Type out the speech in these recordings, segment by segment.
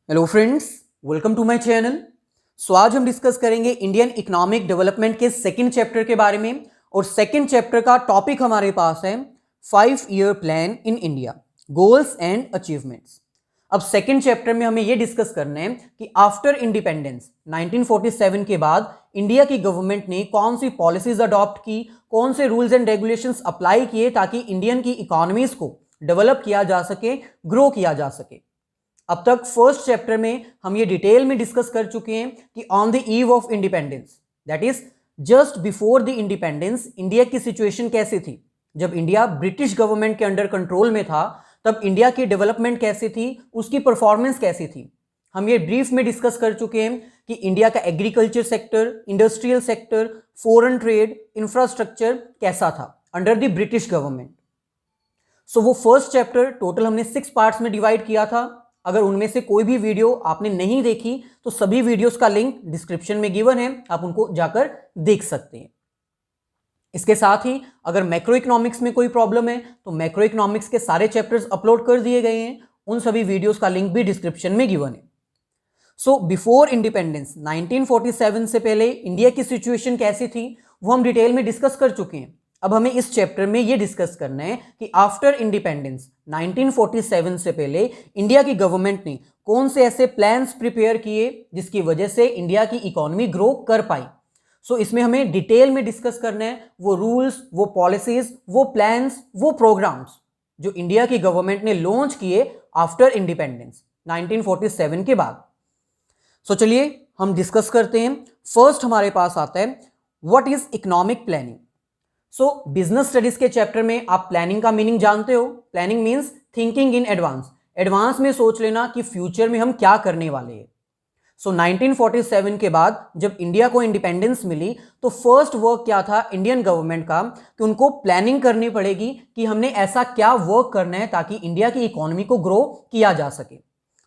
Hello friends, welcome to my channel. आज हम discuss करेंगे इंडियन इकोनॉमिक डेवलपमेंट के सेकंड चैप्टर के बारे में। और सेकंड चैप्टर का टॉपिक हमारे पास है 5 year plan in India, goals and achievements. अब सेकंड चैप्टर में हमें यह डिस्कस करना है कि आफ्टर इंडिपेंडेंस 1947 के बाद इंडिया की गवर्नमेंट ने कौन सी पॉलिसीज अडॉप्ट की, कौन से रूल्स एंड रेगुलेशंस अप्लाई किए ताकि इंडियन की इकोनॉमीज को डेवलप किया जा सके, ग्रो किया जा सके। अब तक फर्स्ट चैप्टर में हम ये डिटेल में डिस्कस कर चुके हैं कि on the eve of independence, that is just before the independence, India की सिचुएशन कैसी थी। जब इंडिया ब्रिटिश गवर्नमेंट के अंडर कंट्रोल में था तब इंडिया की डेवलपमेंट कैसी थी, उसकी परफॉर्मेंस कैसी थी। हम ये ब्रीफ में डिस्कस कर चुके हैं कि इंडिया का agriculture sector, industrial sector, foreign trade, infrastructure कैसा था अंडर द ब्रिटिश गवर्नमेंट। सो वो फर्स्ट चैप्टर टोटल हमने 6 पार्ट्स में डिवाइड किया था। अगर उनमें से कोई भी वीडियो आपने नहीं देखी तो सभी वीडियोस का लिंक डिस्क्रिप्शन में गिवन है, आप उनको जाकर देख सकते हैं। इसके साथ ही अगर मैक्रो इकोनॉमिक्स में कोई प्रॉब्लम है तो मैक्रो इकोनॉमिक्स के सारे चैप्टर्स अपलोड कर दिए गए हैं, उन सभी वीडियोस का लिंक भी डिस्क्रिप्शन में गिवन है। सो बिफोर इंडिपेंडेंस 1947 से पहले इंडिया की सिचुएशन कैसी थी वो हम डिटेल में डिस्कस कर चुके हैं। अब हमें इस चैप्टर में यह डिस्कस करना है कि आफ्टर इंडिपेंडेंस 1947 से पहले इंडिया की गवर्नमेंट ने कौन से ऐसे प्लान्स प्रिपेयर किए जिसकी वजह से इंडिया की इकोनॉमी ग्रो कर पाई। सो इसमें हमें डिटेल में डिस्कस करना है वो रूल्स, वो पॉलिसीज, वो प्लान्स, वो प्रोग्राम्स जो इंडिया की गवर्नमेंट ने लॉन्च किए आफ्टर इंडिपेंडेंस 1947 के बाद। सो चलिए हम डिस्कस करते हैं। फर्स्ट हमारे पास आता है what is economic planning. So business studies के चैप्टर में आप प्लानिंग का मीनिंग जानते हो। Planning means thinking in advance, advance में सोच लेना कि फ्यूचर में हम क्या करने वाले हैं। सो 1947 के बाद जब इंडिया को इंडिपेंडेंस मिली तो फर्स्ट वर्क क्या था इंडियन गवर्नमेंट का कि उनको प्लानिंग करनी पड़ेगी कि हमने ऐसा क्या वर्क करना है ताकि इंडिया की इकोनॉमी को ग्रो किया जा सके।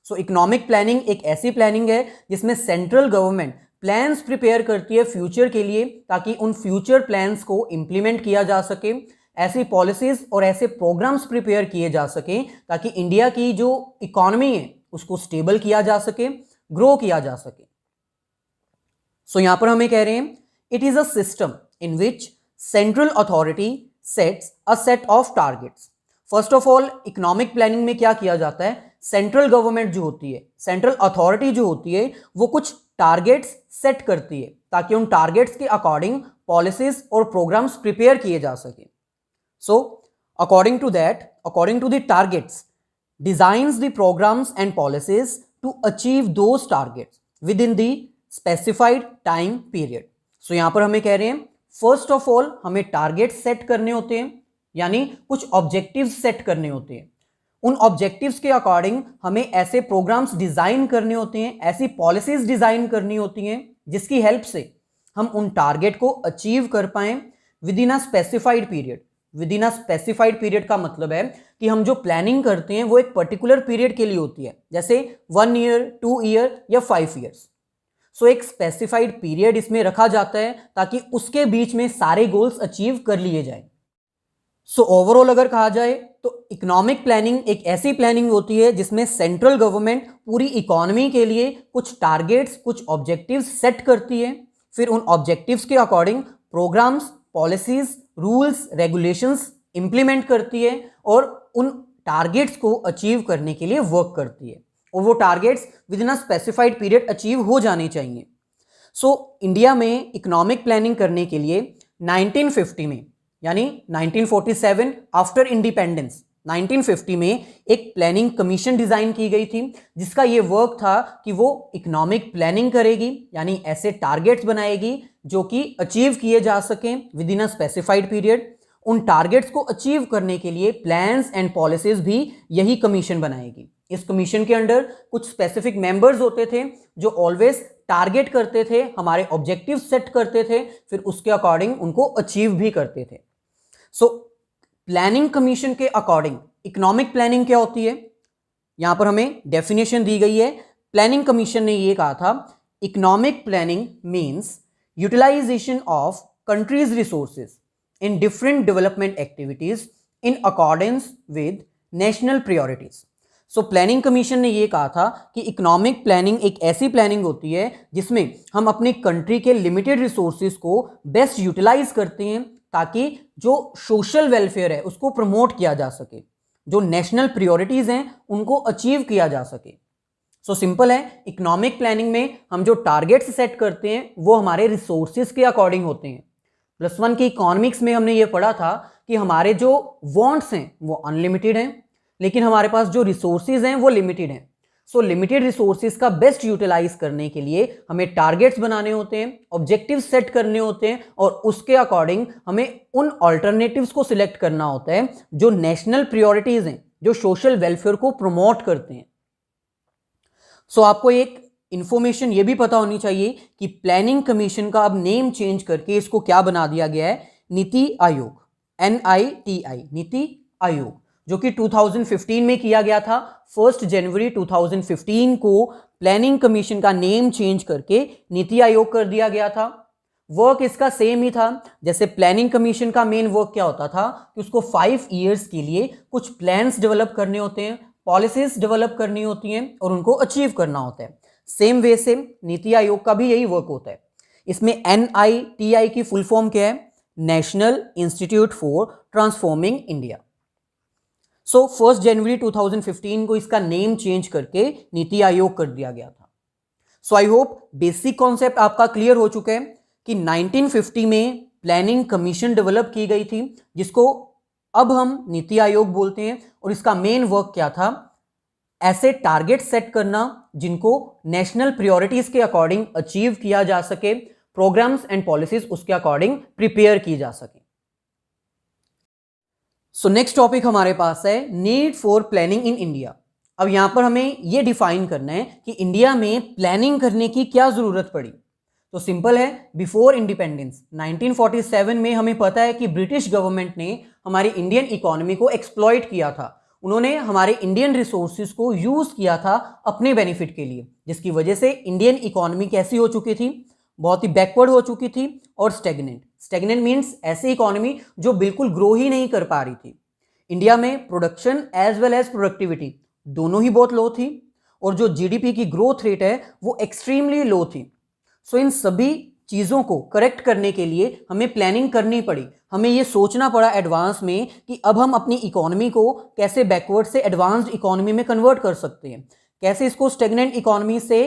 सो इकोनॉमिक प्लानिंग एक ऐसी प्लानिंग है जिसमें सेंट्रल गवर्नमेंट प्लान्स प्रिपेयर करती है फ्यूचर के लिए ताकि उन फ्यूचर प्लान्स को इंप्लीमेंट किया जा सके, ऐसी पॉलिसीज और ऐसे प्रोग्राम्स प्रिपेयर किए जा सके ताकि इंडिया की जो इकोनॉमी है उसको स्टेबल किया जा सके, ग्रो किया जा सके। सो यहां पर हमें कह रहे हैं it is a system in which central authority sets a set of targets. First of all economic planning में क्या किया जाता है, सेंट्रल गवर्नमेंट जो होती है, सेंट्रल अथॉरिटी जो होती है वो कुछ टारगेट्स सेट करती है ताकि उन टारगेट्स के अकॉर्डिंग पॉलिसीज और प्रोग्राम्स प्रिपेयर किए जा सके। So according to that, according to the targets, designs the programmes and policies to achieve those targets within the specified time period. So यहां पर हमें कह रहे हैं फर्स्ट ऑफ ऑल हमें टारगेट सेट करने होते हैं, यानी कुछ ऑब्जेक्टिव्स सेट करने होते हैं। उन ऑब्जेक्टिव्स के अकॉर्डिंग हमें ऐसे प्रोग्राम्स डिजाइन करने होते हैं, ऐसी पॉलिसीज डिजाइन करनी होती हैं जिसकी हेल्प से हम उन टारगेट को अचीव कर पाए with in a specified period. With in a specified period का मतलब है कि हम जो प्लानिंग करते हैं वो एक पर्टिकुलर पीरियड के लिए होती है, जैसे 1 ईयर, 2 ईयर या 5 ईयर्स। सो एक स्पेसिफाइड पीरियड इसमें रखा जाता है ताकि उसके बीच में सारे गोल्स अचीव कर लिए जाए। सो ओवरऑल अगर कहा जाए तो इकोनॉमिक प्लानिंग एक ऐसी प्लानिंग होती है जिसमें सेंट्रल गवर्नमेंट पूरी इकोनॉमी के लिए कुछ टारगेट्स, कुछ ऑब्जेक्टिव्स सेट करती है, फिर उन ऑब्जेक्टिव्स के according programmes, policies, rules, regulations implement करती है और उन टारगेट्स को अचीव करने के लिए वर्क करती है और वो targets with in a specified period achieve हो जाने चाहिए। सो इंडिया में इकोनॉमिक प्लानिंग करने के लिए 1950 में, यानी 1947 आफ्टर इंडिपेंडेंस, 1950 में एक प्लानिंग कमीशन डिजाइन की गई थी जिसका ये वर्क था कि वो इकोनॉमिक प्लानिंग करेगी, यानी ऐसे टारगेट्स बनाएगी जो कि अचीव किए जा सकें with in a specified period. उन टारगेट्स को अचीव करने के लिए प्लान्स एंड पॉलिसीज भी यही कमीशन बनाएगी। इस कमीशन के अंडर कुछ स्पेसिफिक मेंबर्स होते थे जो ऑलवेज टारगेट करते थे, हमारे ऑब्जेक्टिव सेट करते थे, फिर उसके अकॉर्डिंग उनको अचीव भी करते थे। सो प्लानिंग कमीशन के अकॉर्डिंग इकोनॉमिक प्लानिंग क्या होती है, यहां पर हमें डेफिनेशन दी गई है। प्लानिंग कमीशन ने यह कहा था economic planning means utilisation of country's resources in different development activities in accordance with national priorities. So planning commission ने ये कहा था कि इकोनॉमिक प्लानिंग एक ऐसी प्लानिंग होती है जिसमें हम अपनी कंट्री के लिमिटेड रिसोर्सेज को बेस्ट यूटिलाइज करते हैं ताकि जो सोशल वेलफेयर है उसको प्रमोट किया जा सके, जो नेशनल प्रायोरिटीज हैं उनको अचीव किया जा सके। सो सिंपल है, इकोनॉमिक प्लानिंग में हम जो टारगेट्स सेट करते हैं वो हमारे रिसोर्सेज के अकॉर्डिंग होते हैं। +1 की इकोनॉमिक्स में हमने ये पढ़ा था कि हमारे जो वांट्स हैं वो अनलिमिटेड हैं, लेकिन हमारे पास जो रिसोर्सेज हैं वो लिमिटेड हैं। सो लिमिटेड रिसोर्सेज का बेस्ट यूटिलाइज करने के लिए हमें टारगेट्स बनाने होते हैं, ऑब्जेक्टिव्स सेट करने होते हैं और उसके अकॉर्डिंग हमें उन ऑल्टरनेटिव्स को सिलेक्ट करना होता है जो नेशनल प्रायोरिटीज हैं, जो सोशल वेलफेयर को प्रमोट करते हैं। सो आपको एक इंफॉर्मेशन ये भी पता होनी चाहिए कि प्लानिंग कमीशन का अब नेम चेंज करके इसको क्या बना दिया गया है, नीति आयोग, NITI, नीति आयोग, जो कि 2015 में किया गया था। 1 जनवरी 2015 को प्लानिंग कमीशन का नेम चेंज करके नीति आयोग कर दिया गया था। वर्क इसका सेम ही था, जैसे प्लानिंग कमीशन का मेन वर्क क्या होता था कि उसको 5 ईयर्स के लिए कुछ प्लान्स डेवलप करने होते हैं, पॉलिसीज डेवलप करनी होती हैं और उनको अचीव करना होता है। सेम वे से नीति आयोग का भी यही वर्क होता है। इसमें NITI की फुल फॉर्म क्या है, national institute for transforming India. So 1 जनवरी 2015 को इसका नेम चेंज करके नीति आयोग कर दिया गया था। सो आई होप बेसिक कॉन्सेप्ट आपका क्लियर हो चुका है कि 1950 में प्लानिंग कमीशन डेवलप की गई थी, जिसको अब हम नीति आयोग बोलते हैं, और इसका मेन वर्क क्या था, ऐसे टारगेट सेट करना जिनको नेशनल प्रायोरिटीज के अकॉर्डिंग अचीव किया जा सके, प्रोग्राम्स एंड पॉलिसीज उसके अकॉर्डिंग प्रिपेयर की जा सके। सो नेक्स्ट टॉपिक हमारे पास है need for planning in India. अब यहां पर हमें यह डिफाइन करना है कि इंडिया में प्लानिंग करने की क्या जरूरत पड़ी। तो सिंपल है, बिफोर इंडिपेंडेंस 1947 में हमें पता है कि ब्रिटिश गवर्नमेंट ने हमारी इंडियन इकोनॉमी को एक्सप्लॉइट किया था। उन्होंने हमारे इंडियन रिसोर्सेज को यूज किया था अपने बेनिफिट के लिए, जिसकी वजह से इंडियन इकोनॉमी कैसी हो चुकी थी, बहुत ही बैकवर्ड हो चुकी थी और स्टेगनेंट। स्टेगनेंट मीन्स ऐसी इकोनॉमी जो बिल्कुल ग्रो ही नहीं कर पा रही थी। इंडिया में production as well as productivity दोनों ही बहुत लो थी और जो GDP की ग्रोथ रेट है वो एक्सट्रीमली लो थी। सो इन सभी चीज़ों को करेक्ट करने के लिए हमें प्लानिंग करनी पड़ी। हमें ये सोचना पड़ा एडवांस में कि अब हम अपनी इकोनॉमी को कैसे बैकवर्ड से एडवांस्ड इकोनॉमी में कन्वर्ट कर सकते हैं, कैसे इसको स्टेगनेंट इकोनॉमी से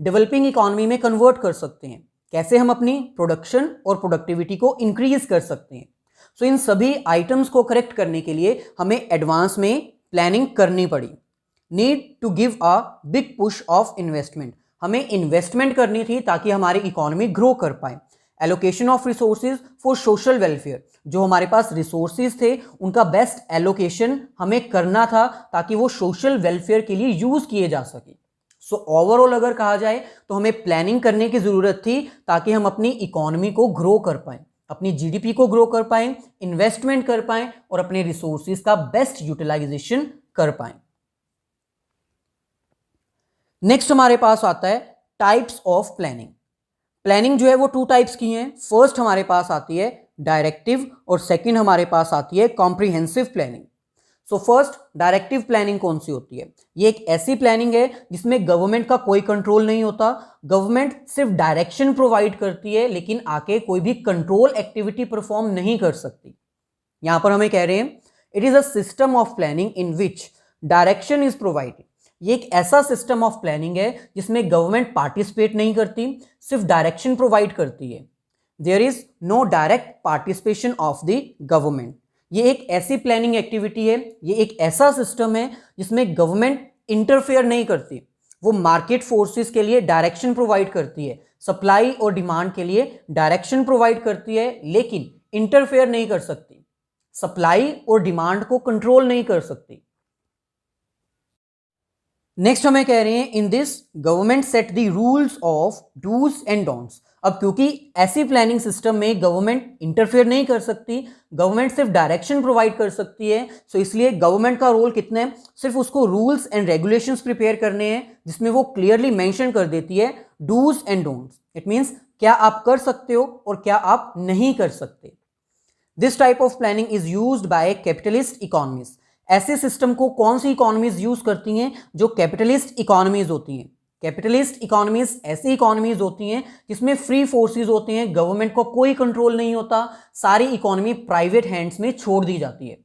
डेवलपिंग इकोनॉमी में कन्वर्ट कर सकते हैं, कैसे हम अपनी प्रोडक्शन और प्रोडक्टिविटी को इंक्रीज कर सकते हैं। सो इन सभी आइटम्स को करेक्ट करने के लिए हमें एडवांस में प्लानिंग करनी पड़ी। Need to give a big push of investment, हमें इन्वेस्टमेंट करनी थी ताकि हमारी इकोनॉमी ग्रो कर पाए। Allocation of resources for social welfare, जो हमारे पास रिसोर्सेज थे उनका बेस्ट एलोकेशन हमें करना था ताकि वो सोशल वेलफेयर के लिए यूज किए जा सके। सो ओवरऑल अगर कहा जाए तो हमें प्लानिंग करने की जरूरत थी ताकि हम अपनी इकोनॉमी को ग्रो कर पाएं, अपनी GDP को ग्रो कर पाएं, इन्वेस्टमेंट कर पाएं और अपने रिसोर्सेज का बेस्ट यूटिलाइजेशन कर पाएं। नेक्स्ट हमारे पास आता है टाइप्स ऑफ प्लानिंग। प्लानिंग जो है वो 2 टाइप्स की हैं। फर्स्ट हमारे पास आती है डायरेक्टिव और सेकंड हमारे पास आती है comprehensive planning. So first directive planning कौन सी होती है? ये एक ऐसी प्लानिंग है जिसमें गवर्नमेंट का कोई कंट्रोल नहीं होता। गवर्नमेंट सिर्फ डायरेक्शन प्रोवाइड करती है लेकिन आके कोई भी कंट्रोल एक्टिविटी परफॉर्म नहीं कर सकती। यहां पर हमें कह रहे हैं it is a system of planning in which direction is provided. ये एक ऐसा सिस्टम ऑफ प्लानिंग है जिसमें गवर्नमेंट पार्टिसिपेट नहीं करती, सिर्फ डायरेक्शन प्रोवाइड करती है। There is no direct participation of the government. ये एक ऐसी प्लानिंग एक्टिविटी है, ये एक ऐसा सिस्टम है जिसमें गवर्नमेंट इंटरफेयर नहीं करती। वो मार्केट फोर्सेस के लिए डायरेक्शन प्रोवाइड करती है, सप्लाई और डिमांड के लिए डायरेक्शन प्रोवाइड करती है, लेकिन इंटरफेयर नहीं कर सकती, सप्लाई और डिमांड को कंट्रोल नहीं कर सकती। नेक्स्ट हमें कह रहे हैं in this government set the rules of dos and don'ts. अब क्योंकि ऐसी प्लानिंग सिस्टम में गवर्नमेंट इंटरफेयर नहीं कर सकती, गवर्नमेंट सिर्फ डायरेक्शन प्रोवाइड कर सकती है, सो इसलिए गवर्नमेंट का रोल कितना है, सिर्फ उसको रूल्स एंड रेगुलेशंस प्रिपेयर करने हैं जिसमें वो क्लियरली मेंशन कर देती है dos and don'ts. It means क्या आप कर सकते हो और क्या आप नहीं कर सकते। This type of planning is used bye capitalist economies. ऐसे सिस्टम को कौन सी इकोनॉमीज यूज करती हैं? जो कैपिटलिस्ट इकोनॉमीज होती हैं। कैपिटलिस्ट इकोनॉमीज ऐसी इकोनॉमीज होती हैं जिसमें फ्री फोर्सेस होते हैं, गवर्नमेंट को कोई कंट्रोल नहीं होता, सारी इकोनॉमी प्राइवेट हैंड्स में छोड़ दी जाती है,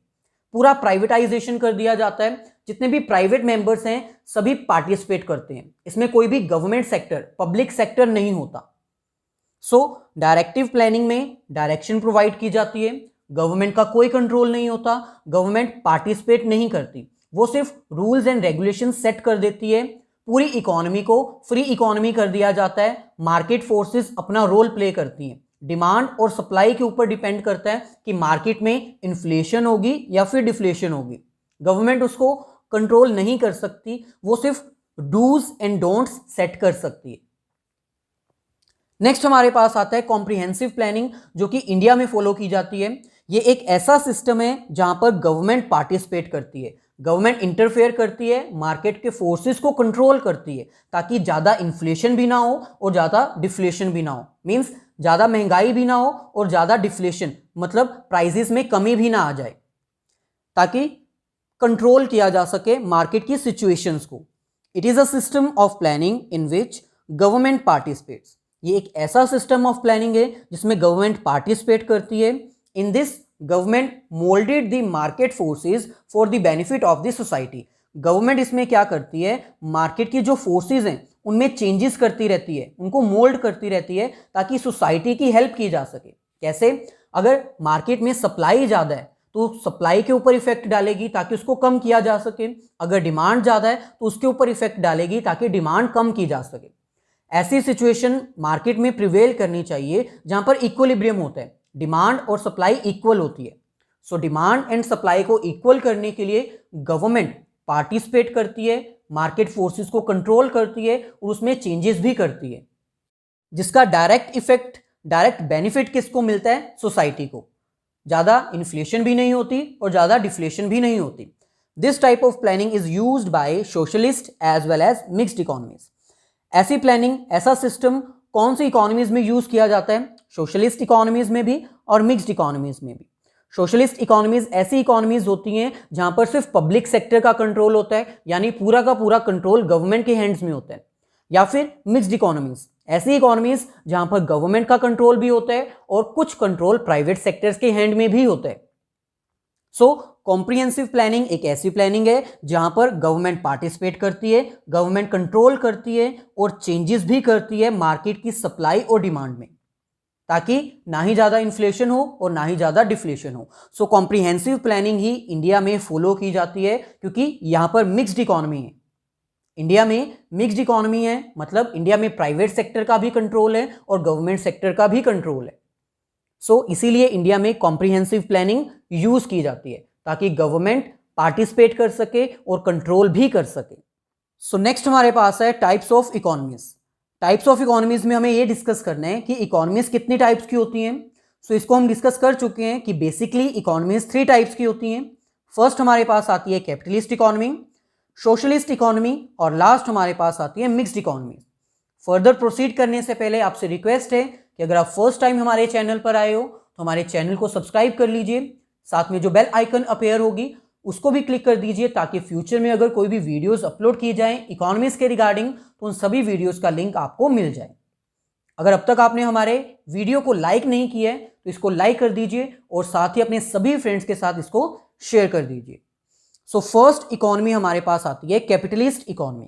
पूरा प्राइवेटाइजेशन कर दिया जाता है, जितने भी प्राइवेट मेंबर्स हैं सभी पार्टिसिपेट करते हैं, इसमें कोई भी गवर्नमेंट सेक्टर, पब्लिक सेक्टर नहीं होता। सो डायरेक्टिव प्लानिंग में डायरेक्शन प्रोवाइड की जाती है, गवर्नमेंट का कोई कंट्रोल नहीं होता, गवर्नमेंट पार्टिसिपेट नहीं करती, वो सिर्फ रूल्स एंड रेगुलेशन सेट कर देती है, पूरी इकोनॉमी को फ्री इकोनॉमी कर दिया जाता है, मार्केट फोर्सेस अपना रोल प्ले करती हैं, डिमांड और सप्लाई के ऊपर डिपेंड करता है कि मार्केट में इन्फ्लेशन होगी या फिर डिफ्लेशन होगी, गवर्नमेंट उसको कंट्रोल नहीं कर सकती, वो सिर्फ डूज एंड डोंट्स सेट कर सकती है। नेक्स्ट हमारे पास आता है कॉम्प्रिहेंसिव प्लानिंग, जो कि इंडिया में फॉलो की जाती है। ये एक ऐसा सिस्टम है जहां पर गवर्नमेंट पार्टिसिपेट करती है, गवर्नमेंट इंटरफेयर करती है, मार्केट के फोर्सेस को कंट्रोल करती है ताकि ज़्यादा इन्फ्लेशन भी ना हो और ज़्यादा डिफ्लेशन भी ना हो, मीन्स ज़्यादा महंगाई भी ना हो और ज़्यादा डिफ्लेशन मतलब प्राइसेस में कमी भी ना आ जाए, ताकि कंट्रोल किया जा सके मार्केट की सिचुएशंस को। It is a system of planning in which government participates. ये एक ऐसा सिस्टम ऑफ प्लानिंग है जिसमें गवर्नमेंट पार्टिसिपेट करती है। इन this government moulded the market forces for the benefit of the society. Government इसमें क्या करती है, मार्केट की जो फोर्सेस हैं उनमें चेंजेस करती रहती है, उनको मोल्ड करती रहती है ताकि सोसाइटी की हेल्प की जा सके। कैसे? अगर मार्केट में सप्लाई ज़्यादा है तो सप्लाई के ऊपर इफेक्ट डालेगी ताकि उसको कम किया जा सके, अगर डिमांड ज़्यादा है तो उसके ऊपर इफेक्ट डालेगी ताकि डिमांड कम की जा सके। ऐसी सिचुएशन मार्केट में प्रिवेल करनी चाहिए जहां पर इक्विलिब्रियम होता है, डिमांड और सप्लाई इक्वल होती है। सो डिमांड एंड सप्लाई को इक्वल करने के लिए गवर्नमेंट पार्टिसिपेट करती है, मार्केट फोर्सेस को कंट्रोल करती है और उसमें चेंजेस भी करती है, जिसका डायरेक्ट इफेक्ट, डायरेक्ट बेनिफिट किसको मिलता है? सोसाइटी को। ज़्यादा इन्फ्लेशन भी नहीं होती और ज़्यादा डिफ्लेशन भी नहीं होती। This type of planning is used by socialist as well as mixed economies. ऐसी प्लानिंग, ऐसा सिस्टम कौन सी इकोनॉमीज में यूज किया जाता है? सोशलिस्ट इकोनॉमीज में भी और मिक्स्ड इकोनॉमीज में भी। सोशलिस्ट इकोनॉमीज ऐसी इकोनॉमीज होती हैं जहां पर सिर्फ पब्लिक सेक्टर का कंट्रोल होता है, यानी पूरा का पूरा कंट्रोल गवर्नमेंट के हैंड्स में होता है। या फिर मिक्स्ड इकोनॉमीज, ऐसी इकोनॉमीज जहां पर गवर्नमेंट का कंट्रोल भी होता है और कुछ कंट्रोल प्राइवेट सेक्टर्स के हैंड में भी होता है। सो कॉम्प्रिहेंसिव प्लानिंग एक ऐसी प्लानिंग है जहां पर गवर्नमेंट पार्टिसिपेट करती है, गवर्नमेंट कंट्रोल करती है और चेंजेस भी करती है मार्केट की सप्लाई और डिमांड में, ताकि ना ही ज़्यादा इन्फ्लेशन हो और ना ही ज़्यादा डिफ्लेशन हो। सो कॉम्प्रिहेंसिव प्लानिंग ही इंडिया में फॉलो की जाती है क्योंकि यहाँ पर मिक्स्ड इकोनॉमी है। इंडिया में मिक्स्ड इकोनॉमी है, मतलब इंडिया में प्राइवेट सेक्टर का भी कंट्रोल है और गवर्नमेंट सेक्टर का भी कंट्रोल है। सो इसीलिए इंडिया में कॉम्प्रिहेंसिव प्लानिंग यूज की जाती है ताकि गवर्नमेंट पार्टिसिपेट कर सके और कंट्रोल भी कर सके। सो नेक्स्ट हमारे पास है types of economies. Types of economies में हमें ये डिस्कस करना है कि इकोनॉमीज कितनी टाइप्स की होती हैं। सो इसको हम डिस्कस कर चुके हैं कि बेसिकली इकोनॉमीज 3 टाइप्स की होती हैं। फर्स्ट हमारे पास आती है कैपिटलिस्ट इकोनॉमी, सोशलिस्ट इकोनॉमी और लास्ट हमारे पास आती है मिक्स्ड इकोनॉमी। फर्दर प्रोसीड करने से पहले आपसे रिक्वेस्ट है कि अगर आप फर्स्ट टाइम हमारे चैनल पर आए हो तो हमारे चैनल को सब्सक्राइब कर लीजिए, साथ में जो बेल आइकन अपीयर होगी उसको भी क्लिक कर दीजिए ताकि फ्यूचर में अगर कोई भी वीडियोस अपलोड की जाएं इकोनॉमिक्स के रिगार्डिंग तो उन सभी वीडियोस का लिंक आपको मिल जाए। अगर अब तक आपने हमारे वीडियो को लाइक नहीं किया है तो इसको लाइक कर दीजिए और साथ ही अपने सभी फ्रेंड्स के साथ इसको शेयर कर दीजिए। सो फर्स्ट इकोनॉमी हमारे पास आती है कैपिटलिस्ट इकोनॉमी।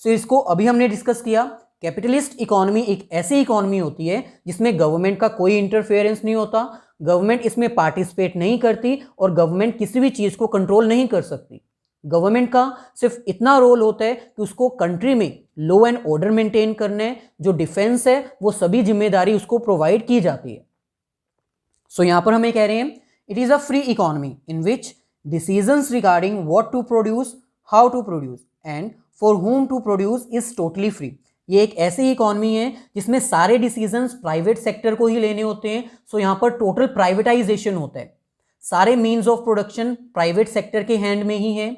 सो इसको अभी हमने डिस्कस किया। कैपिटलिस्ट इकोनॉमी एक ऐसी इकोनॉमी होती है जिसमें गवर्नमेंट का कोई इंटरफेरेंस नहीं होता, गवर्नमेंट इसमें पार्टिसिपेट नहीं करती और गवर्नमेंट किसी भी चीज़ को कंट्रोल नहीं कर सकती। गवर्नमेंट का सिर्फ इतना रोल होता है कि उसको कंट्री में लॉ एंड ऑर्डर मेंटेन करना है, जो डिफेंस है वो सभी जिम्मेदारी उसको प्रोवाइड की जाती है। सो यहाँ पर हमें कह रहे हैं it is a free economy in which decisions regarding what to produce, how to produce and for whom to produce is totally free. ये एक ऐसी इकोनॉमी है जिसमें सारे डिसीजंस प्राइवेट सेक्टर को ही लेने होते हैं। सो यहाँ पर टोटल प्राइवेटाइजेशन होता है, सारे means of production private sector के हैंड में ही है।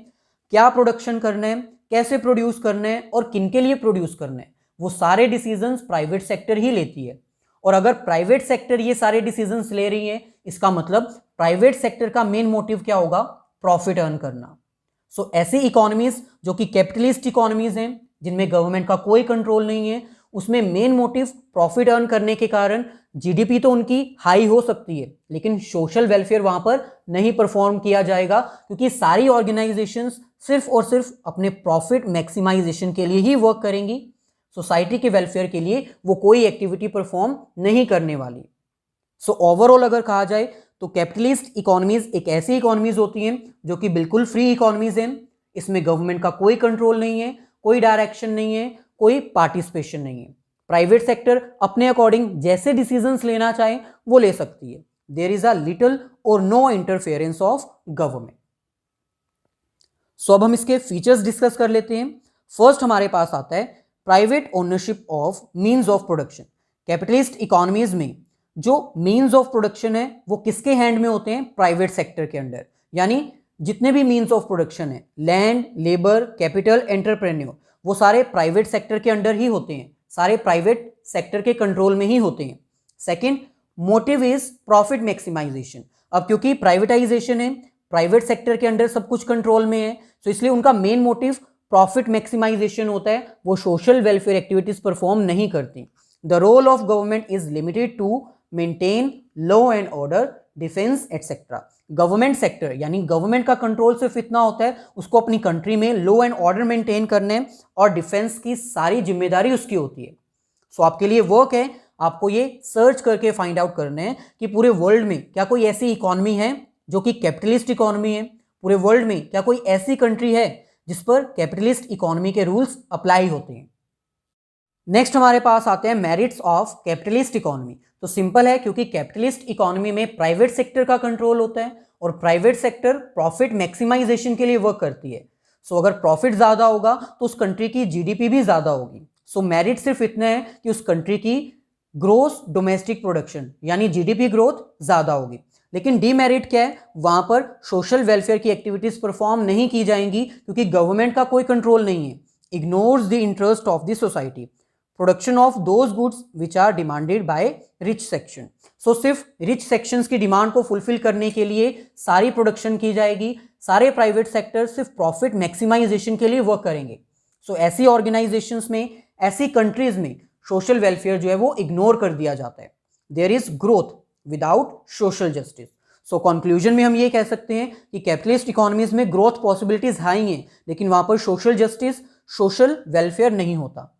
क्या प्रोडक्शन करना है, कैसे प्रोड्यूस करना है और किन के लिए प्रोड्यूस करना है, वो सारे डिसीजंस प्राइवेट सेक्टर ही लेती है। और अगर प्राइवेट सेक्टर ये सारे डिसीजंस ले रही है, इसका मतलब प्राइवेट सेक्टर का मेन मोटिव क्या होगा? प्रॉफिट अर्न करना। सो ऐसी इकोनॉमीज जो कि कैपिटलिस्ट इकोनॉमीज हैं, जिनमें गवर्नमेंट का कोई कंट्रोल नहीं है, उसमें मेन मोटिव प्रॉफिट अर्न करने के कारण जीडीपी तो उनकी हाई हो सकती है, लेकिन सोशल वेलफेयर वहां पर नहीं परफॉर्म किया जाएगा, क्योंकि सारी ऑर्गेनाइजेशंस सिर्फ और सिर्फ अपने प्रॉफिट मैक्सिमाइजेशन के लिए ही वर्क करेंगी। सोसाइटी के वेलफेयर के लिए वो कोई एक्टिविटी परफॉर्म नहीं करने वाली। सो ओवरऑल अगर कहा जाए तो कैपिटलिस्ट इकोनॉमीज एक ऐसी इकोनॉमीज होती हैं जो कि बिल्कुल फ्री इकोनॉमीज हैं। इसमें गवर्नमेंट का कोई कंट्रोल नहीं है, कोई डायरेक्शन नहीं है, कोई पार्टिसिपेशन नहीं है। प्राइवेट सेक्टर अपने अकॉर्डिंग जैसे डिसीजंस लेना चाहे वो ले सकती है। देयर इज अ लिटिल और नो इंटरफेरेंस ऑफ गवर्नमेंट। सो अब हम इसके फीचर्स डिस्कस कर लेते हैं। फर्स्ट हमारे पास आता है private ownership of means of production. Capitalist economies में जो मीन्स ऑफ प्रोडक्शन है वो किसके हैंड में होते हैं? प्राइवेट सेक्टर के अंडर। यानी जितने भी मीन्स ऑफ प्रोडक्शन है, लैंड, लेबर, कैपिटल, एंटरप्रेन्योर, वो सारे प्राइवेट सेक्टर के अंडर ही होते हैं, सारे प्राइवेट सेक्टर के कंट्रोल में ही होते हैं। Second, motive is profit maximisation. अब क्योंकि प्राइवेटाइजेशन है, प्राइवेट सेक्टर के अंडर सब कुछ कंट्रोल में है, तो इसलिए उनका मेन मोटिव प्रॉफिट मैक्सिमाइजेशन होता है, वो सोशल वेलफेयर एक्टिविटीज परफॉर्म नहीं करती। The role of government is limited to maintain law and order, defence etcetera. Government sector यानी गवर्नमेंट का कंट्रोल सिर्फ इतना होता है, उसको अपनी कंट्री में लॉ एंड ऑर्डर मेंटेन करने और डिफेंस की सारी जिम्मेदारी उसकी होती है। सो आपके लिए वर्क है, आपको ये सर्च करके फाइंड आउट करना है कि पूरे वर्ल्ड में क्या कोई ऐसी इकोनॉमी है जो कि कैपिटलिस्ट इकोनॉमी है। पूरे वर्ल्ड में क्या कोई ऐसी कंट्री है जिस पर कैपिटलिस्ट इकोनॉमी के रूल्स अप्लाई होते हैं। नेक्स्ट हमारे पास आते हैं मेरिट्स ऑफ कैपिटलिस्ट इकोनॉमी। तो सिंपल है, क्योंकि कैपिटलिस्ट इकोनॉमी में प्राइवेट सेक्टर का कंट्रोल होता है और प्राइवेट सेक्टर प्रॉफिट मैक्सिमाइजेशन के लिए वर्क करती है। सो अगर प्रॉफिट ज्यादा होगा तो उस कंट्री की जीडीपी भी ज्यादा होगी। सो मेरिट सिर्फ इतना है कि उस कंट्री की ग्रोस डोमेस्टिक प्रोडक्शन यानी जीडीपी ग्रोथ ज्यादा होगी। लेकिन डीमेरिट क्या है? वहां पर सोशल वेलफेयर की एक्टिविटीज परफॉर्म नहीं की जाएंगी, क्योंकि गवर्नमेंट का कोई कंट्रोल नहीं है। Ignores the interest of the society, production of those goods which are demanded by rich section. So सिर्फ रिच सेक्शंस की डिमांड को फुलफिल करने के लिए सारी प्रोडक्शन की जाएगी, सारे प्राइवेट सेक्टर सिर्फ प्रॉफिट मैक्सिमाइजेशन के लिए वर्क करेंगे। सो ऐसी ऑर्गेनाइजेशंस में, ऐसी कंट्रीज में सोशल वेलफेयर जो है वो इग्नोर कर दिया जाता है। There is growth without social justice. So conclusion में हम ये कह सकते हैं कि कैपिटलिस्ट इकोनॉमीज में ग्रोथ पॉसिबिलिटीज हाई हैं, लेकिन वहां पर सोशल जस्टिस, सोशल वेलफेयर नहीं होता।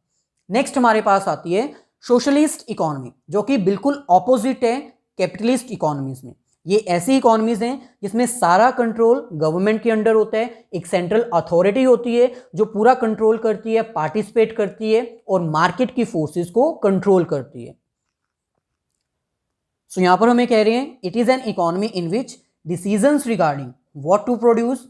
नेक्स्ट हमारे पास आती है सोशलिस्ट इकोनॉमी, जो कि बिल्कुल ऑपोजिट है कैपिटलिस्ट इकोनॉमीज में। ये ऐसी इकोनॉमीज हैं जिसमें सारा कंट्रोल गवर्नमेंट के अंडर होता है, एक सेंट्रल अथॉरिटी होती है जो पूरा कंट्रोल करती है, पार्टिसिपेट करती है और मार्केट की फोर्सेस को कंट्रोल करती है। सो यहां पर हमें कह रहे हैं it is an economy in which decisions regarding what to produce,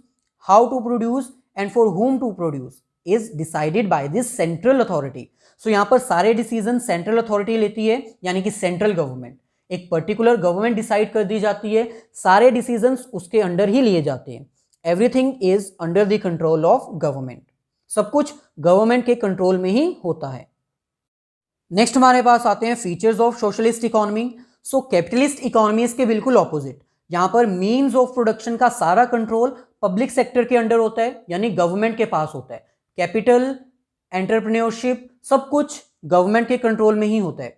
how to produce and for whom to produce is decided by this central authority. So यहां पर सारे डिसीजन सेंट्रल अथॉरिटी लेती है, यानी कि सेंट्रल गवर्नमेंट, एक particular government decide कर दी जाती है, सारे डिसीजंस उसके अंडर ही लिए जाते हैं। Everything is under the control of government, सब कुछ गवर्नमेंट के कंट्रोल में ही होता है। नेक्स्ट हमारे पास आते हैं features of socialist economy. So capitalist economies के बिल्कुल ऑपोजिट, यहां पर मीन्स ऑफ प्रोडक्शन का सारा कंट्रोल पब्लिक सेक्टर के अंडर होता है, यानी गवर्नमेंट के पास होता है। कैपिटल, एंटरप्रेन्योरशिप, सब कुछ गवर्नमेंट के कंट्रोल में ही होता है।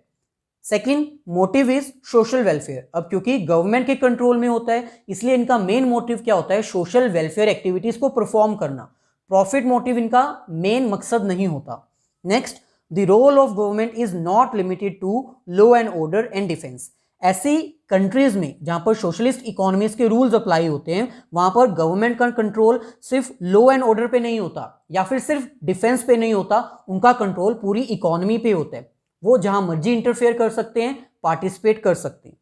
Second, motive is social welfare. अब क्योंकि गवर्नमेंट के कंट्रोल में होता है, इसलिए इनका मेन मोटिव क्या होता है? सोशल वेलफेयर एक्टिविटीज को परफॉर्म करना। प्रॉफिट मोटिव इनका मेन मकसद नहीं होता। Next, the role of government is not limited to law and order and defence. ऐसी कंट्रीज में जहां पर सोशलिस्ट इकोनॉमीज के रूल्स अप्लाई होते हैं, वहां पर गवर्नमेंट का कंट्रोल सिर्फ लॉ एंड ऑर्डर पे नहीं होता या फिर सिर्फ डिफेंस पे नहीं होता, उनका कंट्रोल पूरी इकोनॉमी पे होता है। वो जहां मर्जी इंटरफेयर कर सकते हैं, पार्टिसिपेट कर सकते हैं।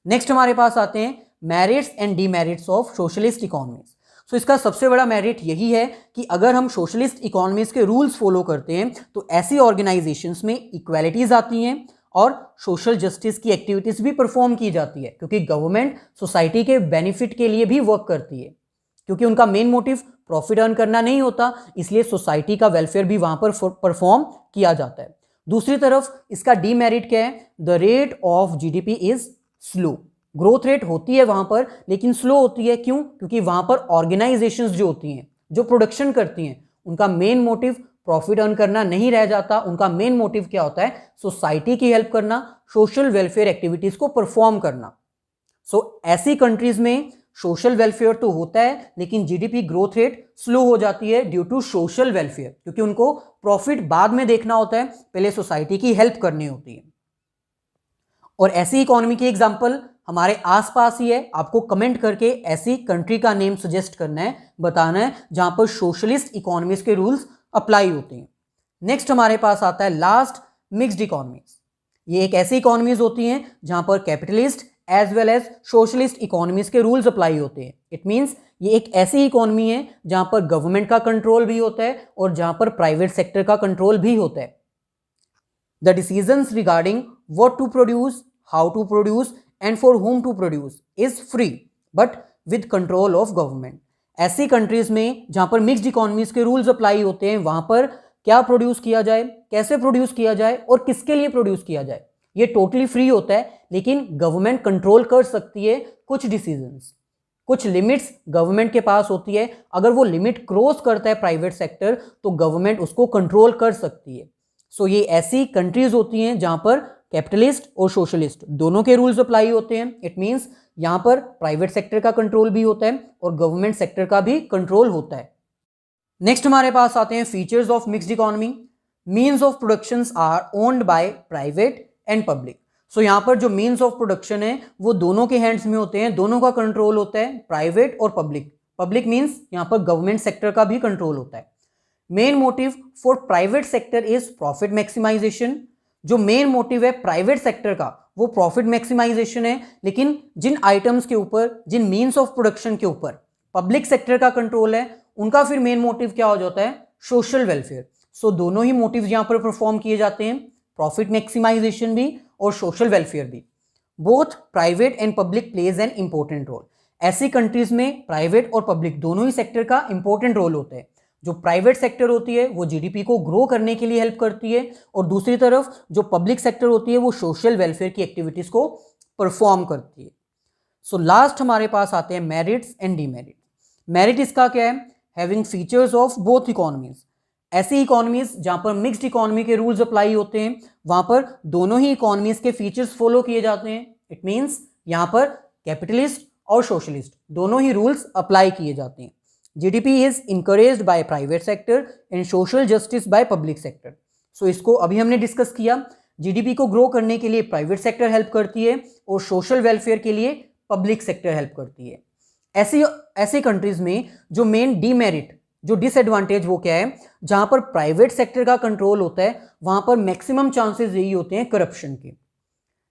नेक्स्ट हमारे पास आते हैं merits and demerits of socialist economies. So इसका सबसे बड़ा मेरिट यही है कि अगर हम सोशलिस्ट इकोनॉमीज के रूल्स फॉलो करते हैं तो ऐसी ऑर्गेनाइजेशंस में इक्वालिटीज आती हैं और सोशल जस्टिस की एक्टिविटीज भी परफॉर्म की जाती है, क्योंकि गवर्नमेंट सोसाइटी के बेनिफिट के लिए भी वर्क करती है। क्योंकि उनका मेन मोटिव प्रॉफिट अर्न करना नहीं होता, इसलिए सोसाइटी का वेलफेयर भी वहां पर परफॉर्म किया जाता है। दूसरी तरफ इसका डीमेरिट क्या है? The rate of GDP is slow. Growth rate होती है वहां पर, लेकिन स्लो होती है। क्यों? क्योंकि वहां पर ऑर्गेनाइजेशंस जो होती हैं, जो प्रोडक्शन करती हैं, उनका मेन मोटिव प्रॉफिट अर्न करना नहीं रह जाता। उनका मेन मोटिव क्या होता है? सोसाइटी की हेल्प करना, सोशल वेलफेयर एक्टिविटीज को परफॉर्म करना। ऐसी कंट्रीज में सोशल वेलफेयर तो होता है, लेकिन जीडीपी ग्रोथ रेट स्लो हो जाती है ड्यू टू सोशल वेलफेयर, क्योंकि उनको प्रॉफिट बाद में देखना होता है, पहले सोसाइटी की हेल्प करनी होती है। और ऐसी इकोनॉमी की एग्जांपल हमारे आसपास ही है। आपको कमेंट करके ऐसी कंट्री का नेम सजेस्ट करना है, बताना है जहां पर सोशलिस्ट इकोनॉमीज के रूल्स अप्लाई होते हैं। नेक्स्ट हमारे पास आता है लास्ट, मिक्स्ड इकोनॉमीज। ये एक ऐसी इकोनॉमीज होती हैं जहां पर capitalist as well as socialist economies के रूल्स अप्लाई होते हैं। इट मींस ये एक ऐसी इकोनॉमी है जहां पर गवर्नमेंट का कंट्रोल भी होता है और जहां पर प्राइवेट सेक्टर का कंट्रोल भी होता है। The decisions regarding what to produce, how to produce and for whom to produce is free but with control of government. ऐसी कंट्रीज में जहां पर मिक्स्ड इकोनॉमीज के रूल्स अप्लाई होते हैं, वहां पर क्या प्रोड्यूस किया जाए, कैसे प्रोड्यूस किया जाए और किसके लिए प्रोड्यूस किया जाए, ये टोटली फ्री होता है। लेकिन गवर्नमेंट कंट्रोल कर सकती है कुछ डिसीजंस, कुछ लिमिट्स गवर्नमेंट के पास होती है। अगर वो लिमिट क्रॉस करता है प्राइवेट सेक्टर, तो गवर्नमेंट उसको कंट्रोल कर सकती है। ये ऐसी कंट्रीज होती हैं जहां पर कैपिटलिस्ट और सोशलिस्ट दोनों के रूल्स अप्लाई होते हैं। इट मींस यहां पर प्राइवेट सेक्टर का कंट्रोल भी होता है और गवर्नमेंट सेक्टर का भी कंट्रोल होता है। नेक्स्ट हमारे पास आते हैं features of mixed economy. Means of production are owned by private and public. यहां पर जो मीन्स ऑफ प्रोडक्शन है वो दोनों के हैंड्स में होते हैं, दोनों का कंट्रोल होता है, प्राइवेट और पब्लिक। पब्लिक मीन्स यहां पर गवर्नमेंट सेक्टर का भी कंट्रोल होता है। Main motive for private sector is profit maximisation. जो मेन मोटिव है प्राइवेट सेक्टर का वो प्रॉफिट मैक्सिमाइजेशन है, लेकिन जिन आइटम्स के ऊपर, जिन मीन्स ऑफ प्रोडक्शन के ऊपर पब्लिक सेक्टर का कंट्रोल है, उनका फिर मेन मोटिव क्या हो जाता है? Social welfare. दोनों ही मोटिव यहां पर परफॉर्म किए जाते हैं, प्रॉफिट मैक्सिमाइजेशन भी और सोशल वेलफेयर भी। Both private and public plays an important role. ऐसी कंट्रीज में प्राइवेट और पब्लिक दोनों ही सेक्टर का इंपॉर्टेंट रोल होता है। जो प्राइवेट सेक्टर होती है वो जीडीपी को ग्रो करने के लिए हेल्प करती है, और दूसरी तरफ जो पब्लिक सेक्टर होती है वो सोशल वेलफेयर की एक्टिविटीज को परफॉर्म करती है। लास्ट हमारे पास आते हैं मेरिट्स एंड डीमेरिट। मेरिट इसका क्या है? Having features of both economies. ऐसी इकोनॉमीज जहां पर मिक्स्ड इकोनॉमी के रूल्स अप्लाई होते हैं, वहां पर दोनों ही इकोनॉमीज के फीचर्स फॉलो किए जाते हैं। इट मींस यहां पर कैपिटलिस्ट और सोशलिस्ट दोनों ही रूल्स अप्लाई किए जाते हैं। GDP is encouraged by private sector and social justice by public sector। इसको अभी हमने डिस्कस किया। GDP को ग्रो करने के लिए प्राइवेट सेक्टर हेल्प करती है और सोशल वेलफेयर के लिए पब्लिक सेक्टर हेल्प करती है। ऐसी कंट्रीज में जो मेन डीमेरिट, जो डिसएडवांटेज वो क्या है? जहां पर प्राइवेट सेक्टर का कंट्रोल होता है वहां पर मैक्सिमम चांसेस यही होते हैं करप्शन के,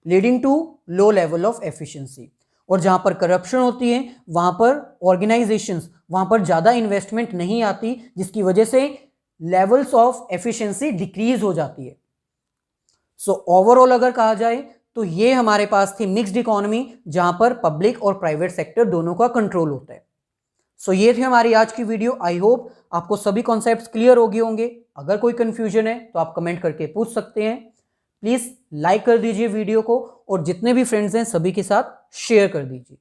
leading to low level of efficiency. और जहां पर करप्शन होती है वहां पर ऑर्गेनाइजेशंस, वहां पर ज्यादा इन्वेस्टमेंट नहीं आती, जिसकी वजह से लेवल्स ऑफ एफिशिएंसी डिक्रीज हो जाती है। ओवरऑल अगर कहा जाए तो ये हमारे पास थी मिक्स्ड इकोनॉमी जहां पर पब्लिक और प्राइवेट सेक्टर दोनों का कंट्रोल होता है। ये थी हमारी आज की वीडियो। आई होप आपको सभी कॉन्सेप्ट्स क्लियर हो गए होंगे। अगर कोई कंफ्यूजन है तो आप कमेंट करके पूछ सकते हैं। प्लीज लाइक कर दीजिए वीडियो को और जितने भी फ्रेंड्स हैं सभी के साथ शेयर कर दीजिए।